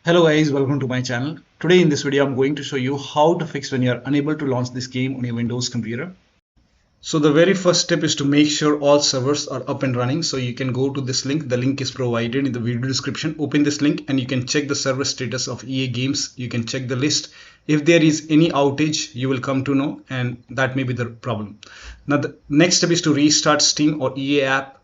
Hello guys, welcome to my channel. Today in this video I'm going to show you how to fix when you are unable to launch this game on your Windows computer. So the very first step is to make sure all servers are up and running. So you can go to this link. The link is provided in the video description. Open this link and you can check the server status of EA games. You can check the list. If there is any outage, you will come to know, and that may be the problem. Now the next step is to restart Steam or EA app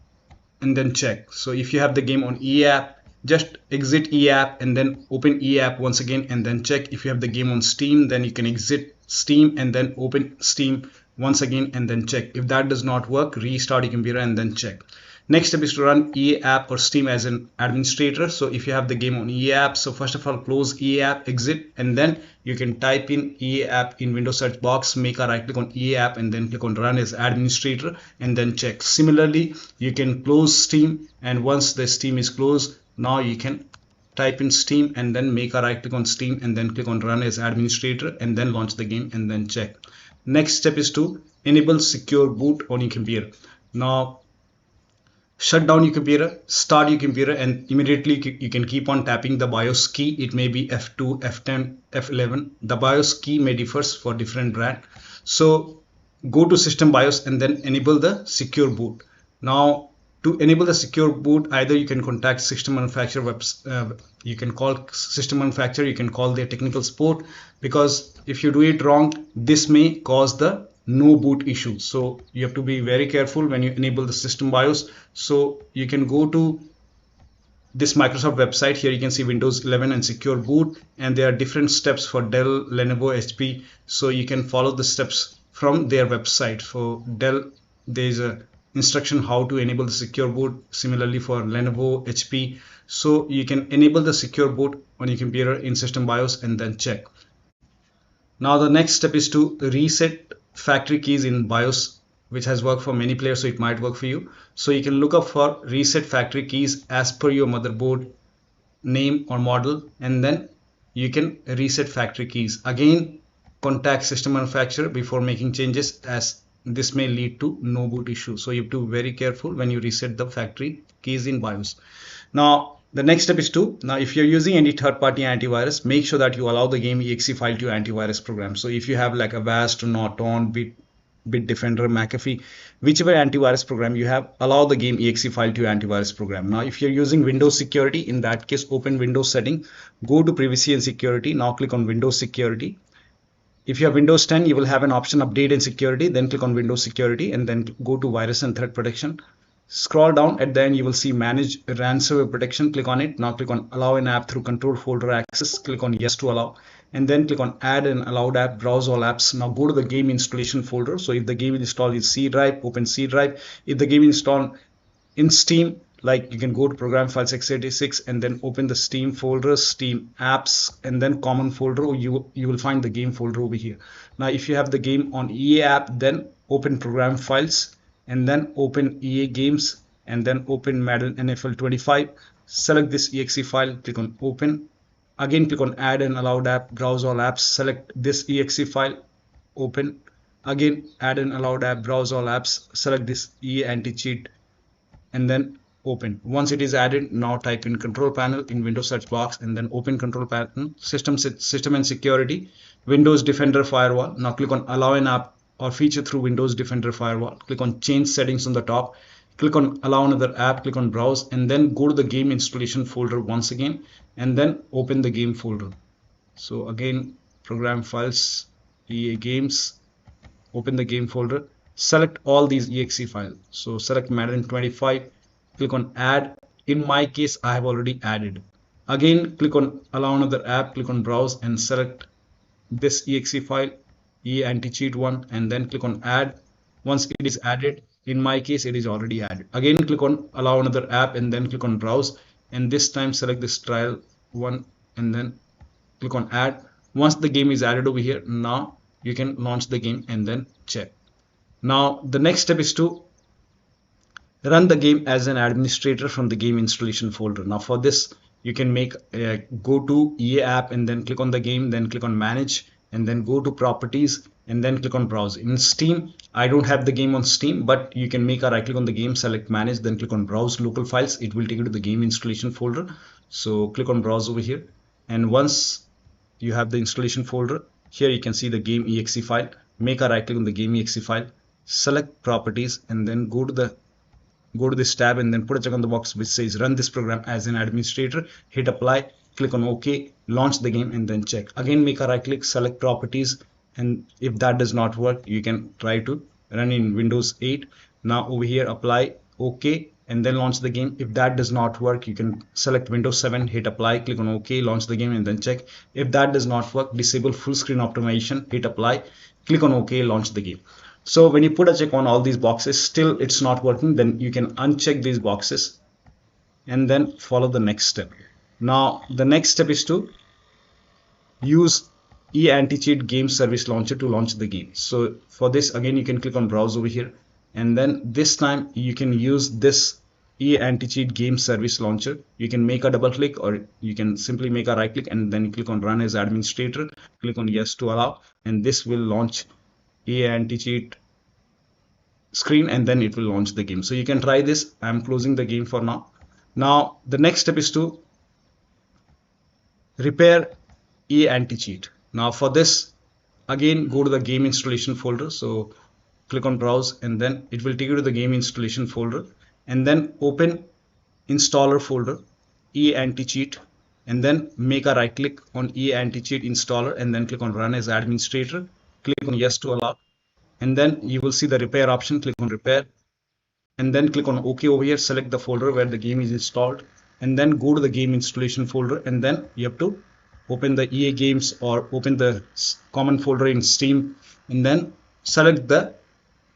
and then check. So if you have the game on EA app, just exit EA app and then open EA app once again and then check. If you have the game on Steam, then you can exit Steam and then open Steam once again and then check. If that does not work, restart your computer and then check. Next step is to run EA app or Steam as an administrator. So if you have the game on EA app, so first of all close EA app, exit, and then you can type in EA app in Windows search box, make a right click on EA app and then click on run as administrator and then check. Similarly, you can close Steam, and once the Steam is closed, now you can type in Steam and then make a right click on Steam and then click on run as administrator and then launch the game and then check. Next step is to enable secure boot on your computer. Now shut down your computer, start your computer, and immediately you can keep on tapping the BIOS key. It may be F2, F10, F11. The BIOS key may differ for different brand. So go to system BIOS and then enable the secure boot. Now to enable the secure boot, either you can contact system manufacturer, you can call system manufacturer, you can call their technical support, because if you do it wrong, this may cause the no boot issue. So you have to be very careful when you enable the system BIOS. So you can go to this Microsoft website. Here you can see Windows 11 and secure boot, and there are different steps for Dell, Lenovo, HP. So you can follow the steps from their website. For Dell, there is a instruction how to enable the secure boot. Similarly for Lenovo, HP. So you can enable the secure boot on your computer in system BIOS and then check. Now the next step is to reset factory keys in BIOS, which has worked for many players, so it might work for you. So you can look up for reset factory keys as per your motherboard name or model, and then you can reset factory keys. Again, contact system manufacturer before making changes, as this may lead to no boot issue. So you have to be very careful when you reset the factory keys in BIOS. Now the next step is to, now if you're using any third-party antivirus, make sure that you allow the game exe file to your antivirus program. So if you have like Avast, Norton, Bitdefender, McAfee, whichever antivirus program you have, allow the game exe file to your antivirus program. Now if you're using Windows security, in that case open Windows setting, go to privacy and security. Now click on Windows security. If you have Windows 10, you will have an option update and security, then click on Windows security and then go to virus and threat protection. Scroll down, at the end you will see manage ransomware protection. Click on it. Now click on allow an app through control folder access. Click on yes to allow, and then click on add an allowed app, browse all apps. Now go to the game installation folder. So if the game is installed in C drive, open C drive. If the game is installed in Steam, like you can go to program files x86 and then open the Steam folder, Steam apps, and then common folder. You will find the game folder over here. Now if you have the game on EA app, then open program files and then open EA games and then open Madden NFL 25. Select this exe file, click on open. Again click on add an allowed app, browse all apps. Select this exe file, open. Again add an allowed app, browse all apps. Select this EA anti-cheat and then open. Once it is added, now type in control panel in Windows search box and then open control panel, system and security, Windows Defender firewall. Now click on allow an app or feature through Windows Defender firewall. Click on change settings on the top. Click on allow another app, click on browse, and then go to the game installation folder once again and then open the game folder. So again, program files, EA games, open the game folder, select all these exe files. So select Madden 25, click on add. In my case, I have already added. Again, click on allow another app, click on browse and select this exe file, EA anti-cheat one, and then click on add. Once it is added, in my case it is already added. Again click on allow another app and then click on browse, and this time select this trial one and then click on add. Once the game is added over here, now you can launch the game and then check. Now the next step is to run the game as an administrator from the game installation folder. Now for this you can go to EA app and then click on the game, then click on manage and then go to properties and then click on browse. In Steam, I don't have the game on Steam, but you can make a right click on the game, select manage, then click on browse local files. It will take you to the game installation folder. So click on browse over here. and once you have the installation folder, here you can see the game exe file. Make a right click on the game exe file, select properties, and then go to this tab and then put a check on the box which says run this program as an administrator. Hit apply, click on OK, launch the game, and then check. Again, make a right click, select properties, and if that does not work, you can try to run in Windows 8. Now over here, apply, OK, and then launch the game. If that does not work, you can select Windows 7, hit apply, click on OK, launch the game, and then check. If that does not work, disable full screen optimization, hit apply, click on OK, launch the game. So when you put a check on all these boxes, still it's not working, then you can uncheck these boxes and then follow the next step. Now the next step is to use Anti-Cheat Game Service Launcher to launch the game. So for this, again, you can click on browse over here, and then this time you can use this Anti-Cheat Game Service Launcher. You can make a double click, or you can simply make a right click and then click on run as administrator, click on yes to allow, and this will launch Anti-Cheat screen, and then it will launch the game. So you can try this. I'm closing the game for now. Now the next step is to repair Anti-Cheat. Now for this, again, go to the game installation folder. So click on browse, and then it will take you to the game installation folder, and then open installer folder, Anti-Cheat, and then make a right click on Anti-Cheat installer, and then click on run as administrator, click on yes to allow, and then you will see the repair option. Click on repair, and then click on OK over here. Select the folder where the game is installed, and then go to the game installation folder, and then you have to open the EA games or open the common folder in Steam, and then select the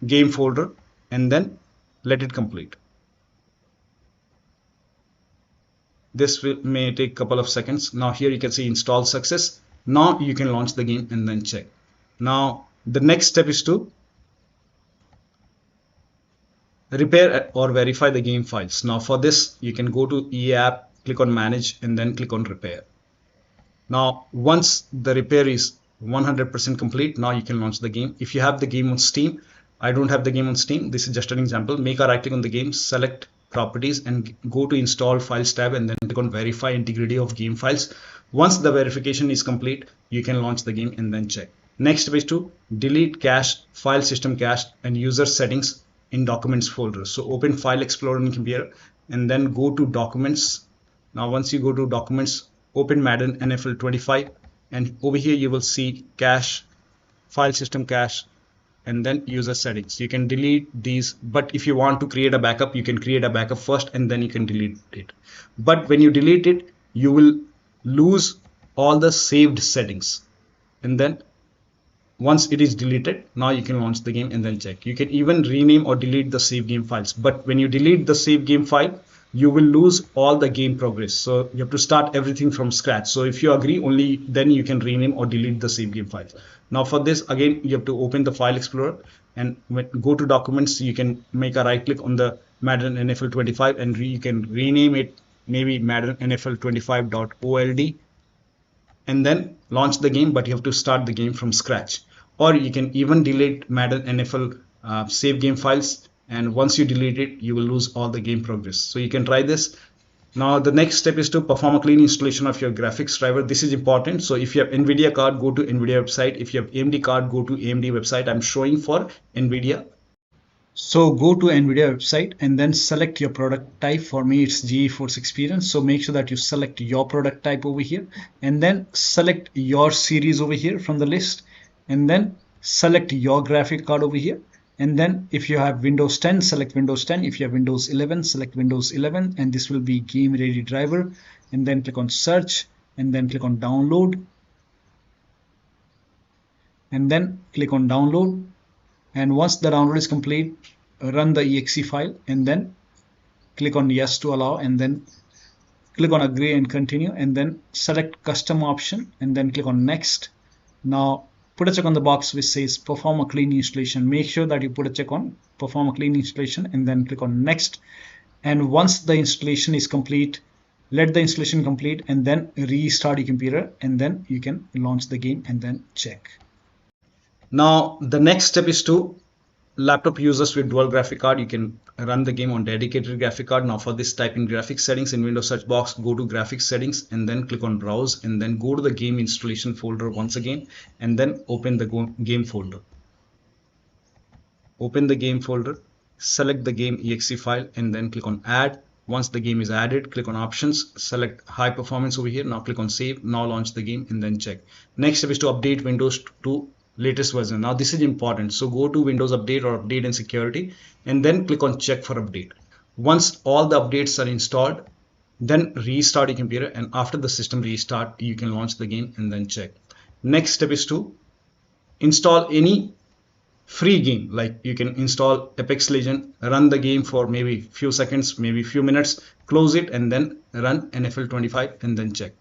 game folder and then let it complete. This may take a couple of seconds. Now here you can see install success. Now you can launch the game and then check. Now the next step is to repair or verify the game files. Now for this, you can go to EA app, click on manage, and then click on repair. Now once the repair is 100% complete, now you can launch the game. If you have the game on Steam, I don't have the game on Steam. This is just an example. Make a right click on the game, select properties, and go to install files tab, and then click on verify integrity of game files. Once the verification is complete, you can launch the game and then check. Next is to delete cache, file system cache, and user settings in documents folder. So open File Explorer in computer and then go to documents. Now once you go to documents, open Madden NFL 25, and over here you will see cache, file system cache, and then user settings. You can delete these, but if you want to create a backup, you can create a backup first and then you can delete it. But when you delete it, you will lose all the saved settings, and then once it is deleted, now you can launch the game and then check. You can even rename or delete the save game files, but when you delete the save game file, you will lose all the game progress. So you have to start everything from scratch. So if you agree, only then you can rename or delete the save game files. Now for this, again, you have to open the File Explorer and go to documents. You can make a right click on the Madden NFL 25 and you can rename it maybe Madden NFL 25.old, and then launch the game, but you have to start the game from scratch. Or you can even delete Madden NFL save game files, and once you delete it, you will lose all the game progress. So you can try this. Now the next step is to perform a clean installation of your graphics driver. This is important. So if you have Nvidia card, go to Nvidia website. If you have AMD card, go to AMD website. I'm showing for Nvidia. So go to Nvidia website and then select your product type. For me, it's GeForce Experience. So make sure that you select your product type over here, and then select your series over here from the list, and then select your graphic card over here. And then if you have Windows 10, select Windows 10. If you have Windows 11, select Windows 11, and this will be game ready driver. And then click on search, and then click on download, and then click on download. And once the download is complete, run the exe file, and then click on yes to allow, and then click on agree and continue, and then select custom option, and then click on next. Now put a check on the box which says perform a clean installation. Make sure that you put a check on perform a clean installation, and then click on next. And once the installation is complete, let the installation complete, and then restart your computer, and then you can launch the game and then check. Now the next step is to laptop users with dual graphic card, you can run the game on dedicated graphic card. Now for this, type in graphics settings in Windows search box, go to graphics settings and then click on browse, and then go to the game installation folder once again, and then open the game folder. Open the game folder, select the game exe file, and then click on add. Once the game is added, click on options, select high performance over here. Now click on save. Now launch the game and then check. Next step is to update Windows to latest version. Now this is important, so go to Windows Update or Update and Security, and then click on check for update. Once all the updates are installed, then restart your computer, and after the system restart, you can launch the game and then check. Next step is to install any free game. Like you can install Apex Legend, run the game for maybe few seconds, maybe few minutes, close it, and then run NFL 25 and then check.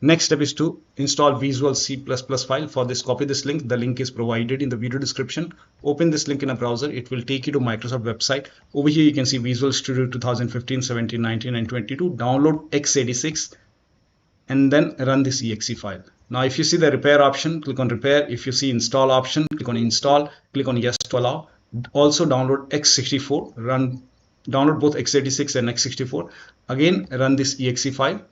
Next step is to install Visual C++ file. For this, copy this link. The link is provided in the video description. Open this link in a browser. It will take you to Microsoft website. Over here you can see Visual Studio 2015, 17, 19 and 22. Download x86 and then run this exe file. Now if you see the repair option, click on repair. If you see install option, click on install, click on yes to allow. Also download x64, download both x86 and x64. Again run this exe file.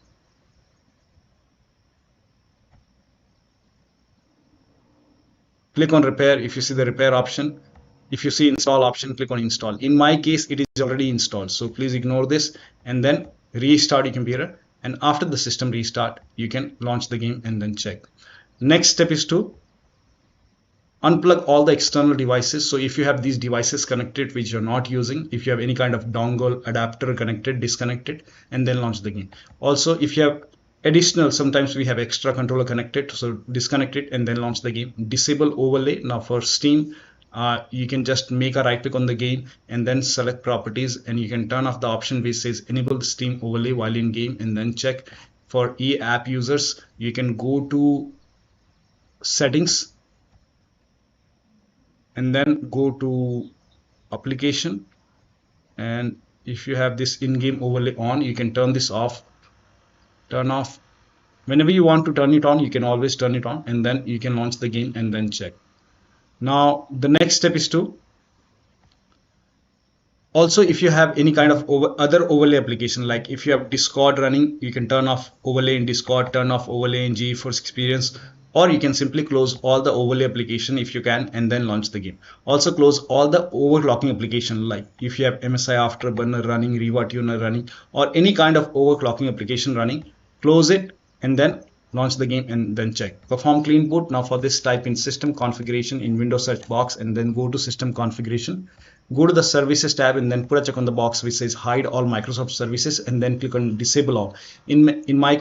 Click on repair. If you see the repair option, if you see install option, click on install. In my case, it is already installed, so please ignore this, and then restart your computer. And after the system restart, you can launch the game and then check. Next step is to unplug all the external devices. So if you have these devices connected which you're not using, if you have any kind of dongle, adapter connected, disconnect it, and then launch the game. Also, if you have additional, sometimes we have extra controller connected, so disconnect it and then launch the game. Disable overlay. Now for Steam, you can just make a right click on the game and then select properties, and you can turn off the option which says enable the Steam overlay while in game and then check. For app users, you can go to settings and then go to application, and if you have this in-game overlay on, you can turn this off, turn off. Whenever you want to turn it on, you can always turn it on, and then you can launch the game and then check. Now the next step is to also, if you have any kind of other overlay application, like if you have Discord running, you can turn off overlay in Discord, turn off overlay in GeForce Experience, or you can simply close all the overlay application if you can and then launch the game. Also close all the overclocking application, like if you have MSI Afterburner running, Riva Tuner running, or any kind of overclocking application running, close it and then launch the game and then check. Perform clean boot. Now for this, type in system configuration in Windows search box and then go to system configuration. Go to the services tab and then put a check on the box which says hide all Microsoft services and then click on disable all. In my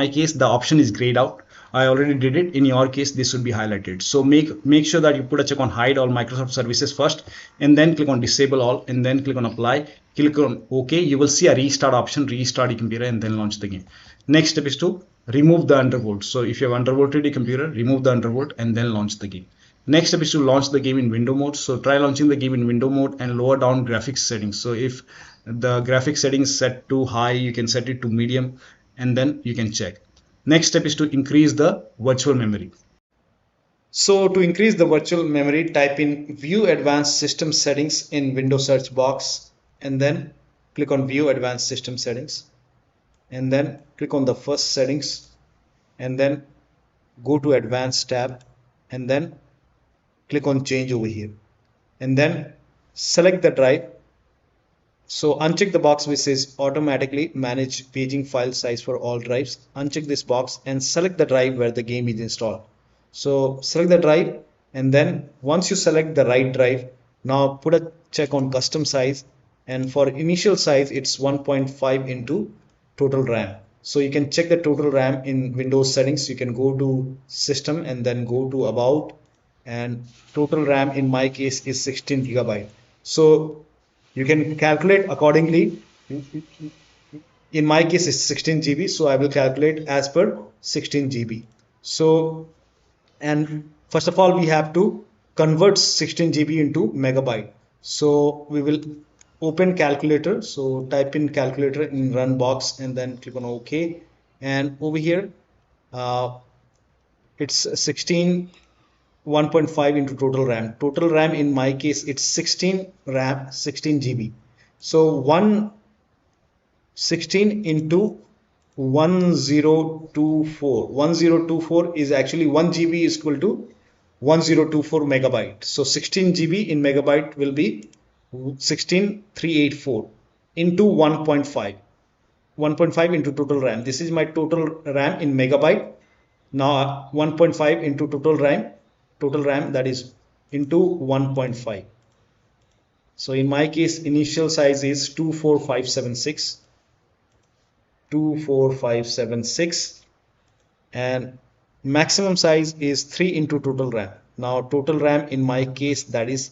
case, the option is grayed out. I already did it. In your case, this should be highlighted. So make sure that you put a check on hide all Microsoft services first, and then click on disable all, and then click on apply. Click on OK. You will see a restart option. Restart your computer and then launch the game. Next step is to remove the undervolt. So if you have undervolted your computer, remove the undervolt and then launch the game. Next step is to launch the game in window mode. So try launching the game in window mode and lower down graphics settings. So if the graphics settings set to high, you can set it to medium and then you can check. Next step is to increase the virtual memory. So to increase the virtual memory, type in view advanced system settings in Windows search box and then click on view advanced system settings and then click on the first settings and then go to advanced tab and then click on change over here and then select the drive. So uncheck the box which says automatically manage paging file size for all drives. Uncheck this box and select the drive where the game is installed. So select the drive, and then once you select the right drive, now put a check on custom size, and for initial size it's 1.5 into total RAM. So you can check the total RAM in Windows settings. You can go to system and then go to about, and total RAM in my case is 16 GB. So you can calculate accordingly. In my case it's 16 GB, so I will calculate as per 16 GB. So, and first of all we have to convert 16 GB into megabyte. So we will open calculator. So type in calculator in run box and then click on OK, and over here it's 16 1.5 into total RAM. Total RAM in my case it's 16 RAM, 16 GB. So 116 into 1024. 1024 is actually 1 GB is equal to 1024 megabyte. So 16 GB in megabyte will be 16384 into 1.5. 1.5 into total RAM. This is my total RAM in megabyte. Now 1.5 into total RAM that is into 1.5. So in my case, initial size is 24576 and maximum size is 3 into total RAM. Now total RAM in my case that is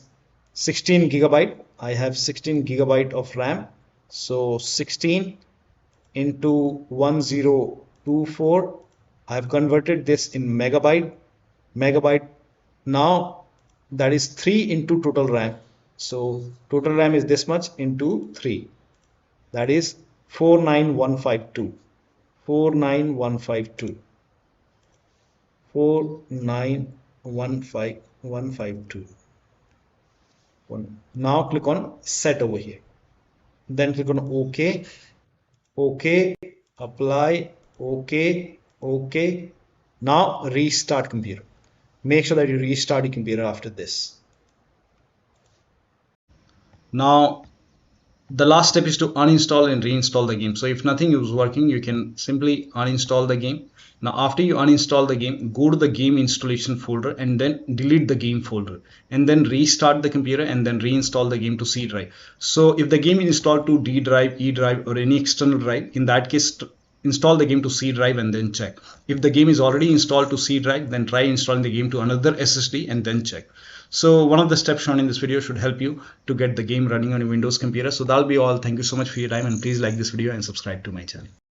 16 gigabyte. I have 16 gigabyte of RAM. So 16 into 1024. I have converted this in megabyte. Now that is 3 into total RAM. So total RAM is this much into 3. That is 49152. 49152. 4915152. Now click on set over here. Then click on OK. OK. Apply. OK. OK. Now restart computer. Make sure that you restart your computer after this. Now the last step is to uninstall and reinstall the game. So if nothing is working, you can simply uninstall the game. Now after you uninstall the game, go to the game installation folder and then delete the game folder and then restart the computer and then reinstall the game to C drive. So if the game is installed to D drive, E drive or any external drive, in that case install the game to C drive and then check. If the game is already installed to C drive, then try installing the game to another SSD and then check. So one of the steps shown in this video should help you to get the game running on your Windows computer. So that'll be all. Thank you so much for your time and please like this video and subscribe to my channel.